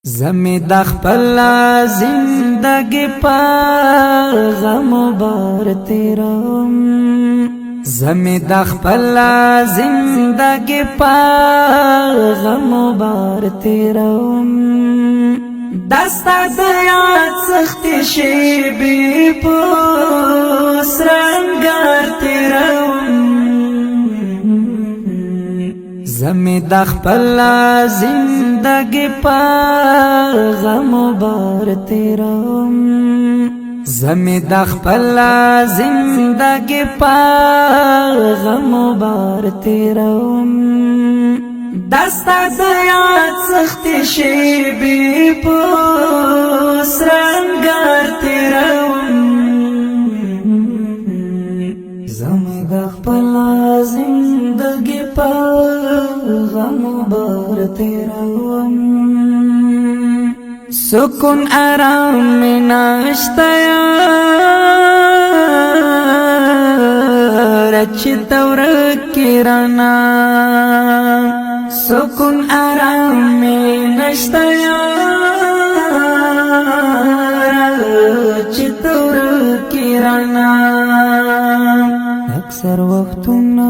زمی د خپل زندگی په غم بار تیرم زمی د خپل زندگی په غم بار تیرم دستا د یاد سخت شي بي په سرنګار تیرم زمی د خپل زندگی په غم بار تیرم زمی د خپل زندگی په غم بار تیرم دستا د یاد سخت شي بي په سرنګار تیرم زمی د خپل زندگی په غم بار تیرم سکون آرام میں ناشتا رچ تورکی رانا سکون آرام میں ناشتا رچ تورکی رانا اکثر وختونه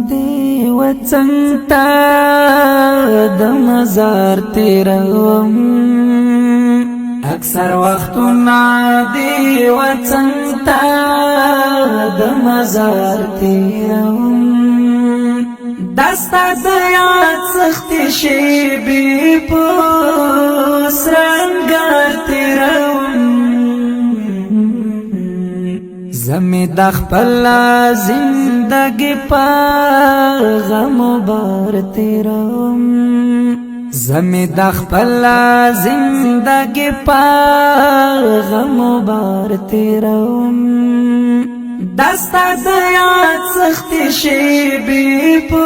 دی وطن تا د مزار تیروم اکثر وختونه دی وطن تا د مزار تیروم دستا د یاد سخت شي بي په سرنګار تیروم زمی د خپل زندگی په غم بار تیرم زمی د خپل زندگی په غم بار تیرم دستا د یاد سخت شي بي په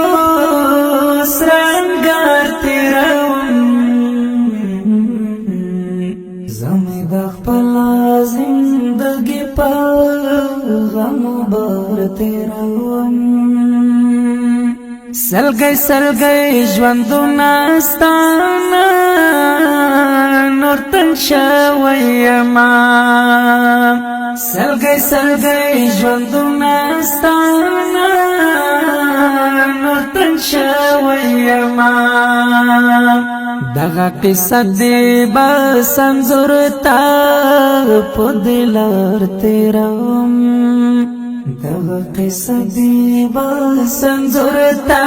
سرنګار تیرم زمی د خپل زندگی په غم بار تیرم سلګي ژوندونه ستانه نور تن شوی ما سلګي ژوندونه ستانه نور تن شوی ما دغه قصه دی بس انظر تا په دلار تیرم دغه قصه دی بس انظر تا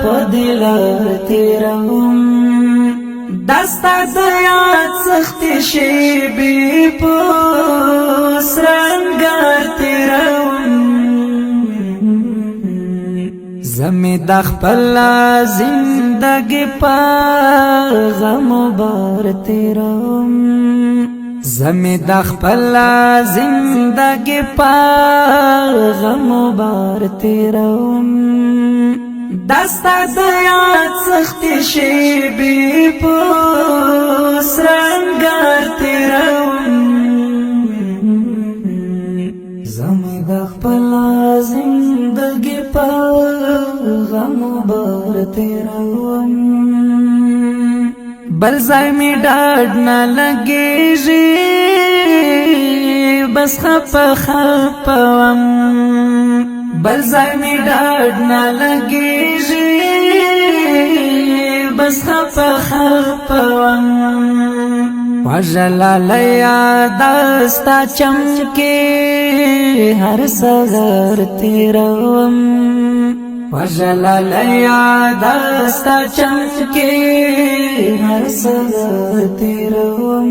په دلار تیرم دستا د یاد سخت شي بي په سرنګار تیرم زمی د خپل زندگی په غم بار تیرم زمی د خپل زندگی په غم بار تیرم دستا د یاد سخت شي بي په سرنګار تیرم زمی د خپل زندگی په غم بار تیرم بل ځای می ډاډ نه لګیږي بس خپم بل ځای می ډاډ نه لګیږي بس خپم وجلال یاد استا چمکه هر سحر تیرم وجلال یاد استا چمکه هر سحر تیرم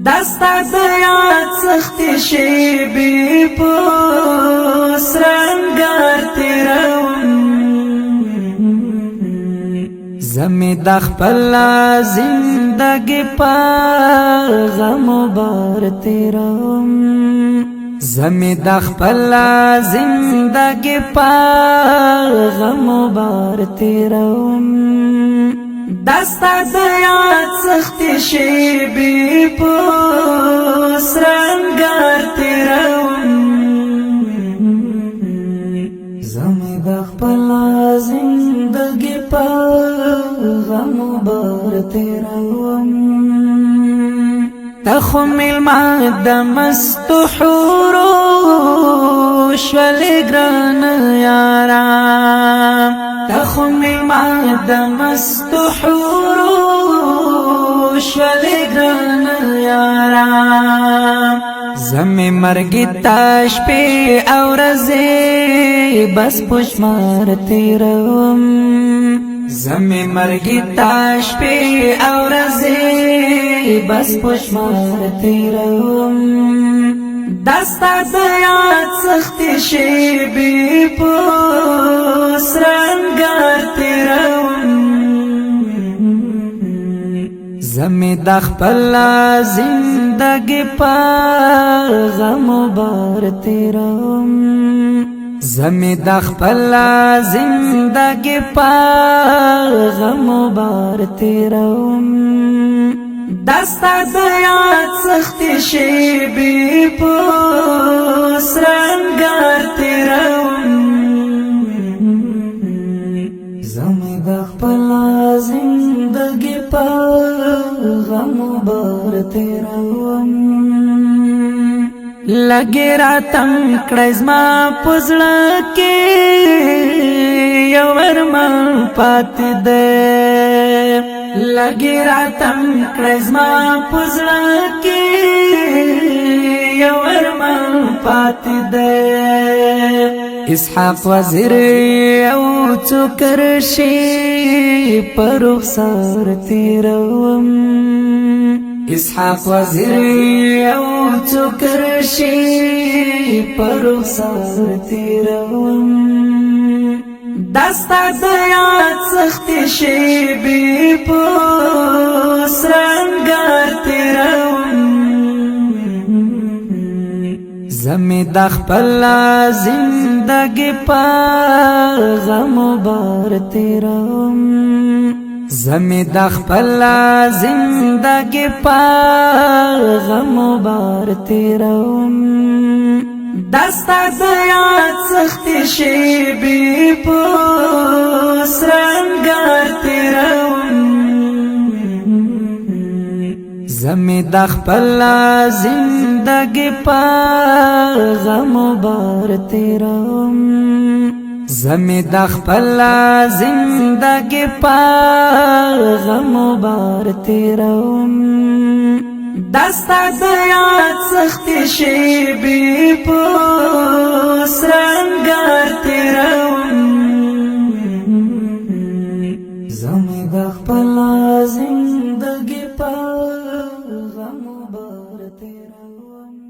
دستا د یاد سخت شي بي په سرنګار تیرم زمی د خپل زندگی په غم بار تیرم زمی د خپل زندگی په غم بار تیرم دستا د یاد سخت شي بي په سرنګار تیرم زمی د خپل زندگی په غم بار تیروم تخم المعد مست حورو شول گران یارا تخم المعد مست حورو شول گران یارا زمی مرگی تاش پی اورزی بس پشمار تیروم زمی مرگی تاش پی اورزی بس پشمار تیروم دستا دیاد سختی شیبی پوس رنگار تیروم زمی دخپل زندگی پا غم بار تیروم زمی دخپل زندگی پا غم بار تیروم دستا دیاد سختی شیبی پوس رنگار تیروم زمی دخپل زندگی پا غم بار تیروم لگی راتم کڑزما پزڑا کی یورمان پاتی دے لگی راتم کڑزما پزڑا کی یورمان پاتی دے اسحاق وزیر او چکرشی پر رخسار تیروم اسحاق وزیر او چکرشی پر رخسار تیروم دستا دیاد سختی شیبی پوس رنگار تیروم زمی دخپل زندگی پا غم بار تیروم زمی دخپل زندگی پا غم بار تیروم دستا دیاد سختی شیبی پوس رنگار تیروم زمی دخپل زندگی پا غم بار تیروم زمی دخپل زندگی پا غم بار تیروم دستا دیاد سختی شیبی پوس رنگار تیروم زمی دخپل زندگی پا غم بار تیروم